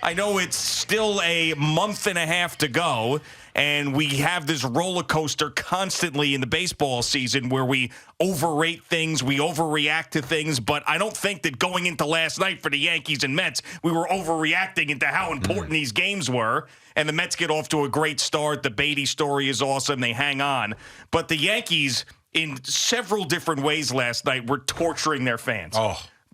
I know it's still a month and a half to go, and we have this roller coaster constantly in the baseball season where we overrate things, we overreact to things, but I don't think that going into last night for the Yankees and Mets, we were overreacting into how important these games were. And the Mets get off to a great start. The Beatty story is awesome. They hang on. But the Yankees, in several different ways last night, were torturing their fans.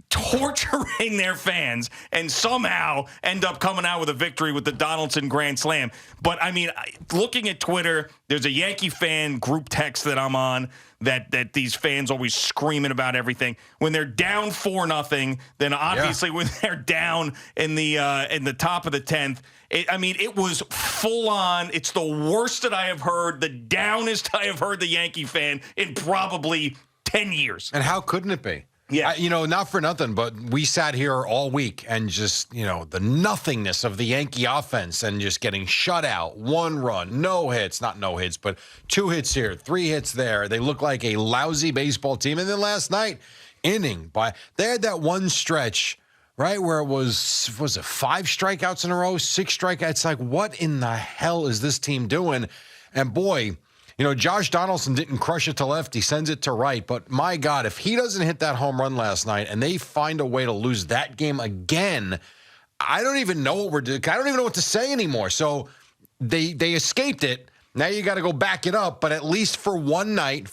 Torturing their fans, and somehow end up coming out with a victory with the Donaldson Grand Slam. But, I mean, looking at Twitter, there's a Yankee fan group text that I'm on that these fans always screaming about everything. When they're down 4-0, then obviously when they're down in the top of the 10th, it was full on. It's the worst that I have heard, the downest I have heard the Yankee fan in probably 10 years. And how couldn't it be? Yeah. Not for nothing, but we sat here all week and just, the nothingness of the Yankee offense and just getting shut out. 1 run, no hits, not no hits, but 2 hits here, 3 hits there. They look like a lousy baseball team. And then last night, they had that one stretch, right, where it was it 5 strikeouts in a row, 6 strikeouts? It's like, what in the hell is this team doing? And boy, Josh Donaldson didn't crush it to left. He sends it to right. But, my God, if he doesn't hit that home run last night and they find a way to lose that game again, I don't even know what we're doing. I don't even know what to say anymore. So they escaped it. Now you got to go back it up. But at least for one night,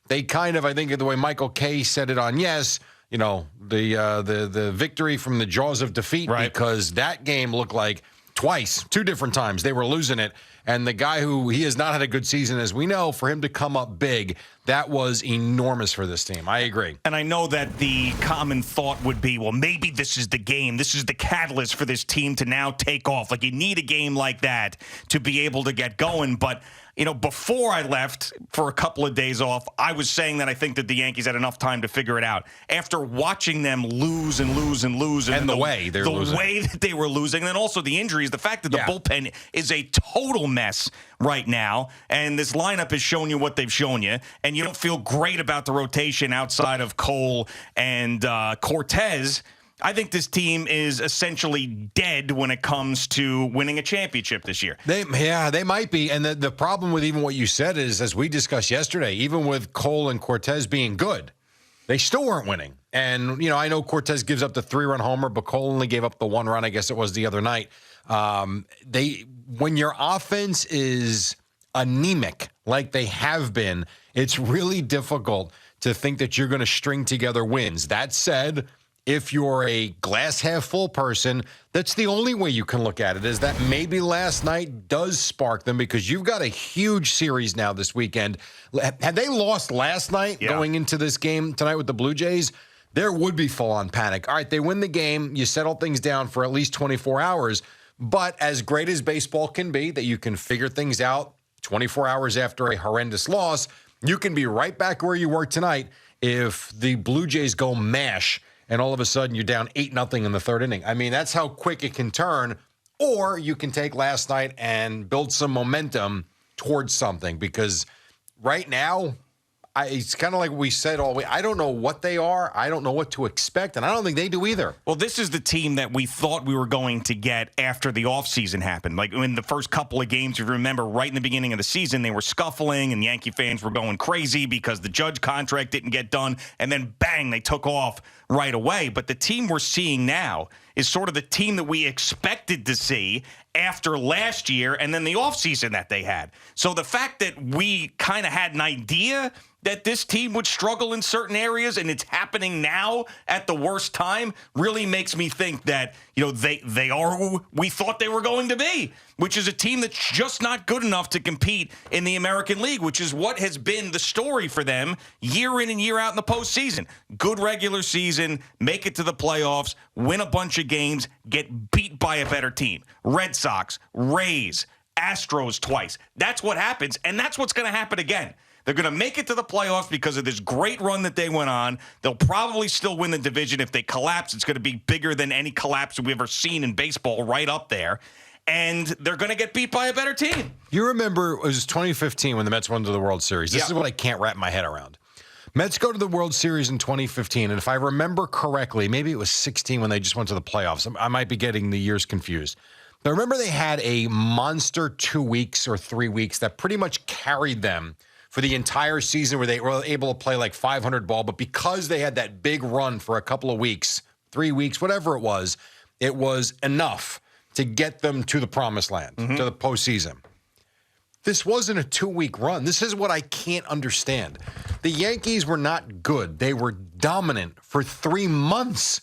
they kind of, I think the way Michael Kay said it on Yes, the victory from the jaws of defeat, right? Because that game looked like 2 different times they were losing it. And the guy he has not had a good season, as we know, for him to come up big, that was enormous for this team. I agree. And I know that the common thought would be, well, maybe this is the game. This is the catalyst for this team to now take off. Like, you need a game like that to be able to get going. But, before I left for a couple of days off, I was saying that I think that the Yankees had enough time to figure it out. After watching them lose and lose and lose. And the way that they were losing, and then also the injuries, the fact that the bullpen is a total mess right now, and this lineup has shown you what they've shown you, and you don't feel great about the rotation outside of Cole and Cortez. I think this team is essentially dead when it comes to winning a championship this year. They might be. And the problem with even what you said is, as we discussed yesterday, even with Cole and Cortez being good, they still weren't winning. And, I know Cortez gives up the 3-run homer, but Cole only gave up the 1 run, I guess it was the other night. When your offense is anemic, like they have been, it's really difficult to think that you're going to string together wins. That said, if you're a glass half full person, that's the only way you can look at it, is that maybe last night does spark them, because you've got a huge series now this weekend. Had they lost last night going into this game tonight with the Blue Jays, there would be full-on panic. All right, they win the game, you settle things down for at least 24 hours, but as great as baseball can be, that you can figure things out 24 hours after a horrendous loss, you can be right back where you were tonight if the Blue Jays go mash and all of a sudden you're down 8-0 in the 3rd inning. I mean, that's how quick it can turn. Or you can take last night and build some momentum towards something, because right now, it's kind of like we said all week. I don't know what they are. I don't know what to expect, and I don't think they do either. Well, this is the team that we thought we were going to get after the offseason happened. Like, in the first couple of games, if you remember, right in the beginning of the season, they were scuffling, and Yankee fans were going crazy because the Judge contract didn't get done, and then bang, they took off right away. But the team we're seeing now is sort of the team that we expected to see after last year and then the offseason that they had. So the fact that we kind of had an idea that this team would struggle in certain areas, and it's happening now at the worst time, really makes me think that, they are who we thought they were going to be, which is a team that's just not good enough to compete in the American League, which is what has been the story for them year in and year out in the postseason. Good regular season, make it to the playoffs, win a bunch of games, get beat by a better team. Red Sox, Rays, Astros twice. That's what happens, and that's what's going to happen again. They're going to make it to the playoffs because of this great run that they went on. They'll probably still win the division. If they collapse, it's going to be bigger than any collapse we've ever seen in baseball, right up there. And they're going to get beat by a better team. You remember, it was 2015 when the Mets won to the World Series. This is what I can't wrap my head around. Mets go to the World Series in 2015, and if I remember correctly, maybe it was 16 when they just went to the playoffs. I might be getting the years confused. But remember they had a monster 2 weeks or 3 weeks that pretty much carried them for the entire season where they were able to play like 500 ball. But because they had that big run for a couple of weeks, 3 weeks, whatever it was enough to get them to the promised land, to the postseason. This wasn't a 2-week run. This is what I can't understand. The Yankees were not good. They were dominant for 3 months.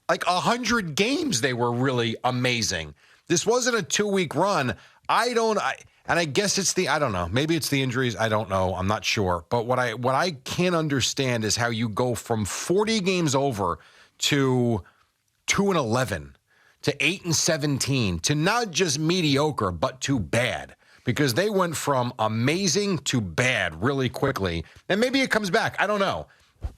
Like 100 games, they were really amazing. This wasn't a 2-week run. And I guess it's I don't know. Maybe it's the injuries. I don't know. I'm not sure. But what I can't understand is how you go from 40 games over to 2-11 to 8-17 to not just mediocre, but to bad. Because they went from amazing to bad really quickly. And maybe it comes back. I don't know.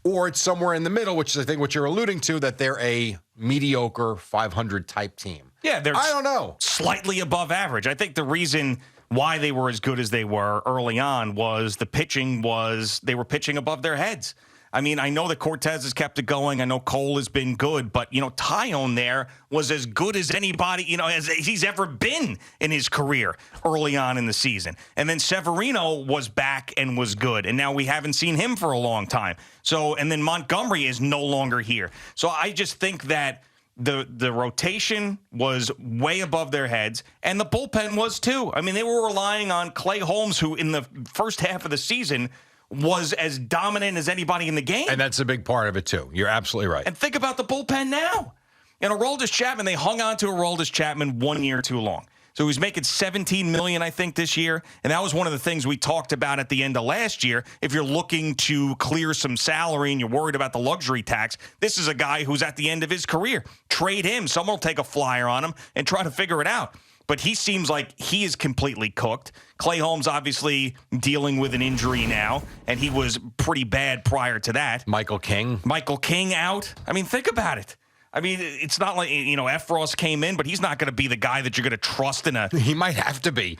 Or it's somewhere in the middle, which is, I think, what you're alluding to, that they're a mediocre 500 type team. Yeah, they're I don't know. Slightly above average. I think the reason why they were as good as they were early on was they were pitching above their heads. I mean, I know that Cortez has kept it going. I know Cole has been good, but, Tyone there was as good as anybody, as he's ever been in his career early on in the season. And then Severino was back and was good, and now we haven't seen him for a long time. And then Montgomery is no longer here. So I just think that the rotation was way above their heads, and the bullpen was too. I mean, they were relying on Clay Holmes, who in the first half of the season was as dominant as anybody in the game. And that's a big part of it, too. You're absolutely right. And think about the bullpen now. Aroldis Chapman, they hung on to Aroldis Chapman 1 year too long. So he was making $17 million, I think, this year. And that was one of the things we talked about at the end of last year. If you're looking to clear some salary and you're worried about the luxury tax, this is a guy who's at the end of his career. Trade him. Someone will take a flyer on him and try to figure it out. But he seems like he is completely cooked. Clay Holmes obviously dealing with an injury now, and he was pretty bad prior to that. Michael King out. I mean, think about it. I mean, it's not like, Efros came in, but he's not going to be the guy that you're going to trust in a... He might have to be.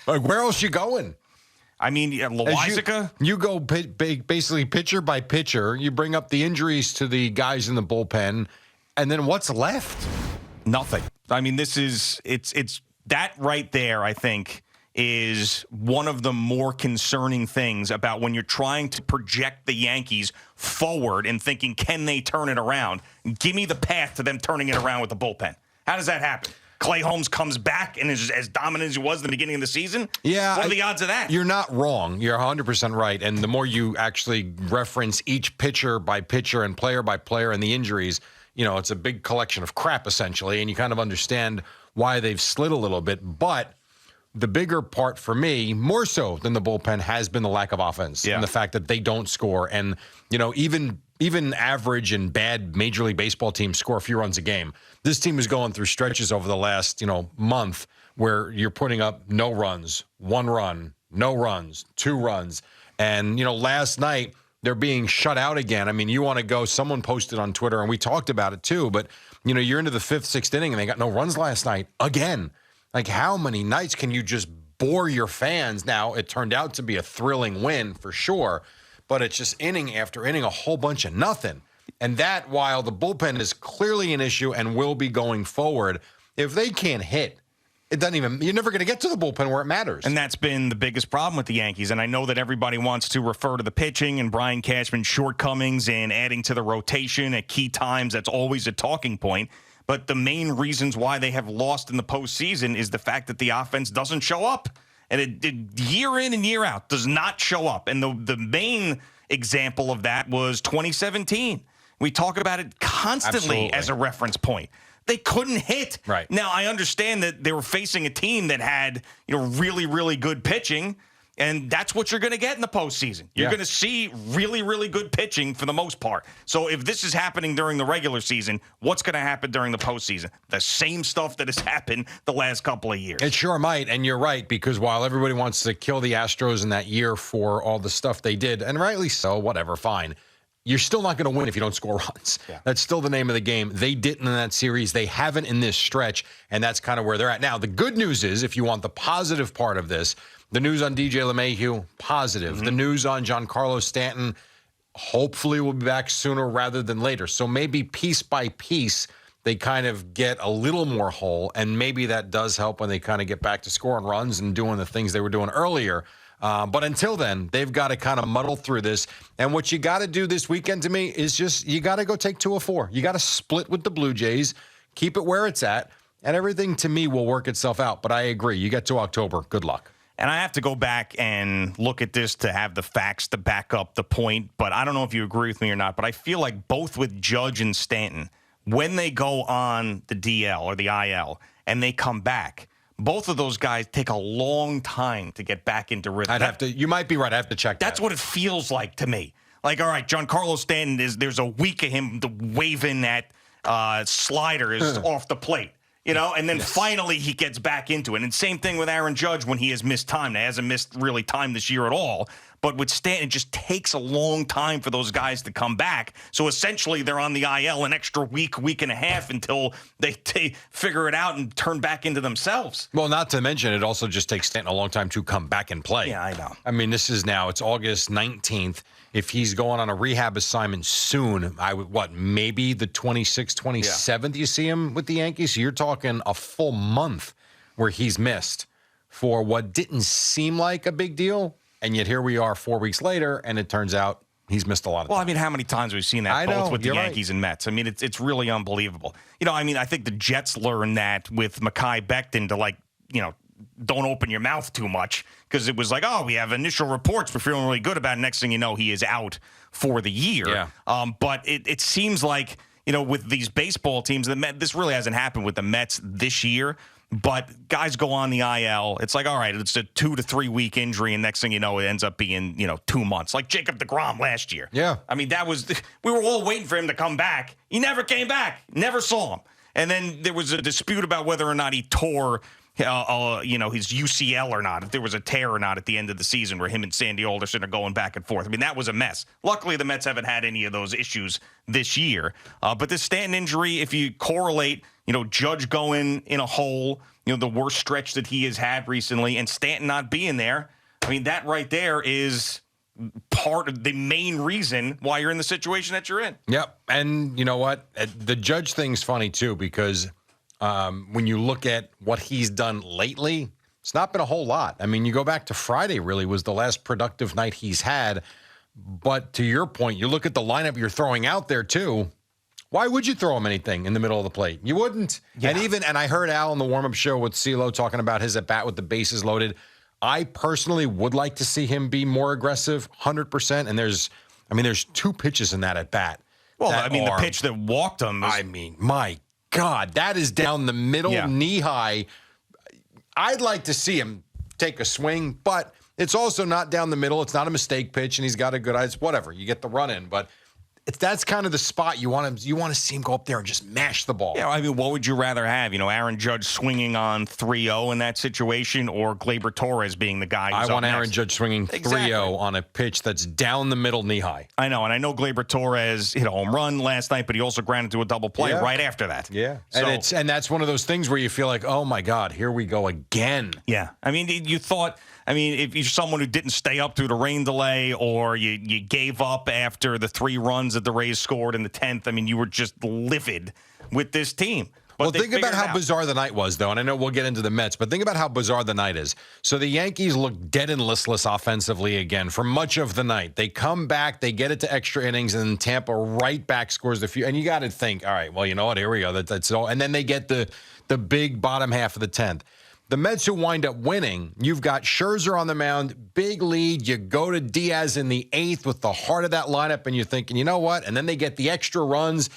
Like, where else you going? I mean, Loizica? You go basically pitcher by pitcher. You bring up the injuries to the guys in the bullpen, and then what's left? Nothing. I mean, it's that right there, I think, is one of the more concerning things about when you're trying to project the Yankees forward and thinking, can they turn it around? Give me the path to them turning it around with the bullpen. How does that happen? Clay Holmes comes back and is as dominant as he was in the beginning of the season? Yeah. What are the odds of that? You're not wrong. You're 100% right. And the more you actually reference each pitcher by pitcher and player by player and the injuries, it's a big collection of crap, essentially, and you kind of understand why they've slid a little bit. But the bigger part for me, more so than the bullpen, has been the lack of offense and the fact that they don't score. And, even average and bad Major League Baseball teams score a few runs a game. This team is going through stretches over the last, month where you're putting up no runs, 1 run, no runs, 2 runs. And, last night, they're being shut out again. I mean, you want to go, someone posted on Twitter, and we talked about it too, but, you're into the 5th, 6th inning, and they got no runs last night again. Like, how many nights can you just bore your fans? Now, it turned out to be a thrilling win for sure, but it's just inning after inning, a whole bunch of nothing. And that, while the bullpen is clearly an issue and will be going forward, if they can't hit, you're never going to get to the bullpen where it matters. And that's been the biggest problem with the Yankees. And I know that everybody wants to refer to the pitching and Brian Cashman's shortcomings and adding to the rotation at key times. That's always a talking point. But the main reasons why they have lost in the postseason is the fact that the offense doesn't show up. And it year in and year out does not show up. And the main example of that was 2017. We talk about it constantly as a reference point. They couldn't hit. Right. Now, I understand that they were facing a team that had, really, really good pitching, and that's what you're going to get in the postseason. You're going to see really, really good pitching for the most part. So if this is happening during the regular season, what's going to happen during the postseason? The same stuff that has happened the last couple of years. It sure might, and you're right, because while everybody wants to kill the Astros in that year for all the stuff they did, and rightly so, whatever, fine, you're still not going to win if you don't score runs. Yeah. That's still the name of the game. They didn't in that series. They haven't in this stretch, and that's kind of where they're at. Now, the good news is, if you want the positive part of this, the news on DJ LeMahieu, positive. Mm-hmm. The news on Giancarlo Stanton, hopefully will be back sooner rather than later. So maybe piece by piece, they kind of get a little more whole, and maybe that does help when they kind of get back to scoring runs and doing the things they were doing earlier. But until then, they've got to kind of muddle through this. And what you got to do this weekend to me is just you got to go take 2 of 4. You got to split with the Blue Jays, keep it where it's at, and everything to me will work itself out. But I agree. You get to October. Good luck. And I have to go back and look at this to have the facts to back up the point. But I don't know if you agree with me or not. But I feel like both with Judge and Stanton, when they go on the DL or the IL and they come back, both of those guys take a long time to get back into rhythm. You might be right. I have to check that. That's what it feels like to me. Like, all right, Giancarlo Stanton, there's a week of him waving at sliders off the plate. And then finally he gets back into it. And same thing with Aaron Judge when he has missed time. Now, he hasn't missed really time this year at all. But with Stanton, it just takes a long time for those guys to come back. So essentially they're on the IL an extra week and a half until they figure it out and turn back into themselves. Well, not to mention it also just takes Stanton a long time to come back and play. Yeah, I know. I mean, it's August 19th. If he's going on a rehab assignment soon, maybe the 26th, 27th you see him with the Yankees? So you're talking a full month where he's missed for what didn't seem like a big deal. And yet here we are 4 weeks later, and it turns out he's missed a lot of time. Well, I mean, how many times have we seen that both with the Yankees and Mets? I mean, it's really unbelievable. I think the Jets learned that with Mekhi Becton to, don't open your mouth too much because it was like, oh, we have initial reports. We're feeling really good about it. Next thing you know, he is out for the year. Yeah. But it seems like, with these baseball teams, this really hasn't happened with the Mets this year. But guys go on the IL. It's like, all right, it's a 2 to 3 week injury, and next thing you know, it ends up being 2 months. Like Jacob deGrom last year. Yeah. I mean, we were all waiting for him to come back. He never came back. Never saw him. And then there was a dispute about whether or not he tore his UCL or not, if there was a tear or not at the end of the season where him and Sandy Alderson are going back and forth. I mean, that was a mess. Luckily, the Mets haven't had any of those issues this year. But this Stanton injury, if you correlate, Judge going in a hole, the worst stretch that he has had recently, and Stanton not being there, I mean, that right there is part of the main reason why you're in the situation that you're in. Yep. And you know what? The Judge thing's funny, too, because when you look at what he's done lately, it's not been a whole lot. I mean, you go back to Friday, really, was the last productive night he's had. But to your point, you look at the lineup you're throwing out there, too. Why would you throw him anything in the middle of the plate? You wouldn't. Yeah. And I heard Al on the warm-up show with CeeLo talking about his at-bat with the bases loaded. I personally would like to see him be more aggressive, 100%. And there's 2 pitches in that at-bat. Well, the pitch that walked him. My God, that is down the middle, knee high. I'd like to see him take a swing, but it's also not down the middle. It's not a mistake pitch, and he's got a good eye. It's whatever. You get the run in, but that's kind of the spot you want to see him go up there and just mash the ball. Yeah, I mean, what would you rather have? Aaron Judge swinging on 3-0 in that situation, or Gleyber Torres being the guy who's I want Aaron next? Judge swinging 3-0 on a pitch that's down the middle, knee high. I know, and I know Gleyber Torres hit a home run last night, but he also grounded to a double play right after that. Yeah, and that's one of those things where you feel like, oh my God, here we go again. Yeah, I mean, you thought. I mean, if you're someone who didn't stay up through the rain delay, or you gave up after the 3 runs that the Rays scored in the 10th, I mean, you were just livid with this team. But think about how bizarre the night was, though, and I know we'll get into the Mets, but think about how bizarre the night is. So the Yankees look dead and listless offensively again for much of the night. They come back, they get it to extra innings, and then Tampa right back scores the few. And you got to think, all right, well, you know what? Here we go. That's all. And then they get the big bottom half of the 10th. The Mets who wind up winning, you've got Scherzer on the mound, big lead. You go to Diaz in the 8th with the heart of that lineup, and you're thinking, you know what? And then they get the extra runs.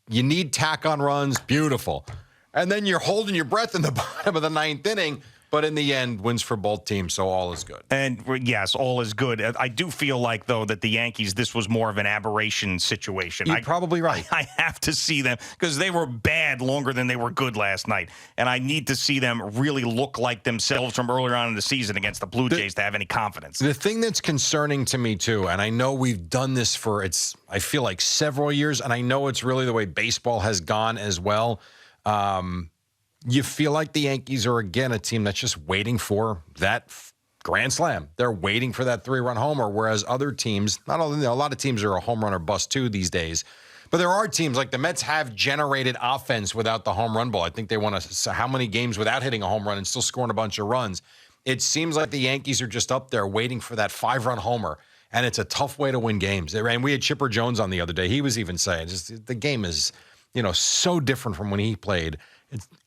You need tack-on runs. Beautiful. And then you're holding your breath in the bottom of the 9th inning. But in the end, wins for both teams, so all is good. And, yes, all is good. I do feel like, though, that the Yankees, this was more of an aberration situation. You're probably right. I have to see them, because they were bad longer than they were good last night. And I need to see them really look like themselves from earlier on in the season against the Blue Jays to have any confidence. The thing that's concerning to me, too, and I know we've done this for, I feel like several years, and I know it's really the way baseball has gone as well. You feel like the Yankees are, again, a team that's just waiting for that grand slam. They're waiting for that 3-run homer, whereas other teams, not all, a lot of teams are a home run or bust too these days. But there are teams like the Mets have generated offense without the home run ball. I think they won how many games without hitting a home run and still scoring a bunch of runs. It seems like the Yankees are just up there waiting for that 5-run homer, and it's a tough way to win games. And we had Chipper Jones on the other day. He was even saying just the game is, so different from when he played.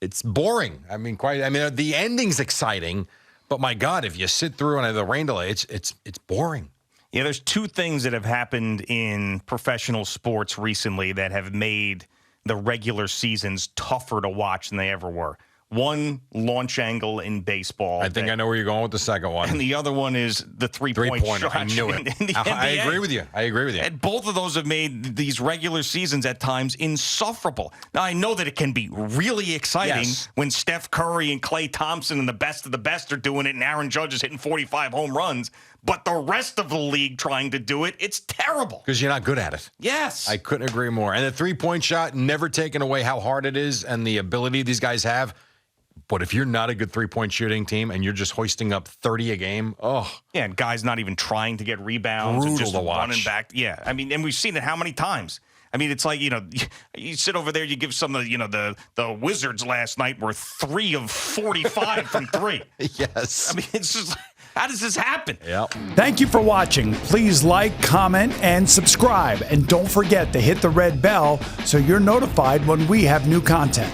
It's boring. The ending's exciting, but my God, if you sit through and the rain delay, it's boring. Yeah, there's two things that have happened in professional sports recently that have made the regular seasons tougher to watch than they ever were. One, launch angle in baseball. I think I know where you're going with the second one. And the other one is the three-point shot. I knew it. In the NBA. I agree with you. And both of those have made these regular seasons at times insufferable. Now, I know that it can be really exciting when Steph Curry and Klay Thompson and the best are doing it and Aaron Judge is hitting 45 home runs. But the rest of the league trying to do it, it's terrible. Because you're not good at it. Yes. I couldn't agree more. And the three-point shot, never taking away how hard it is and the ability these guys have. But if you're not a good three-point shooting team and you're just hoisting up 30 a game, yeah, and guys not even trying to get rebounds and just running back. Yeah, and we've seen it how many times. It's like, you sit over there, you give some of the Wizards last night were 3 of 45 from 3. Yes. It's just, how does this happen? Yep. Thank you for watching. Please like, comment, and subscribe. And don't forget to hit the red bell so you're notified when we have new content.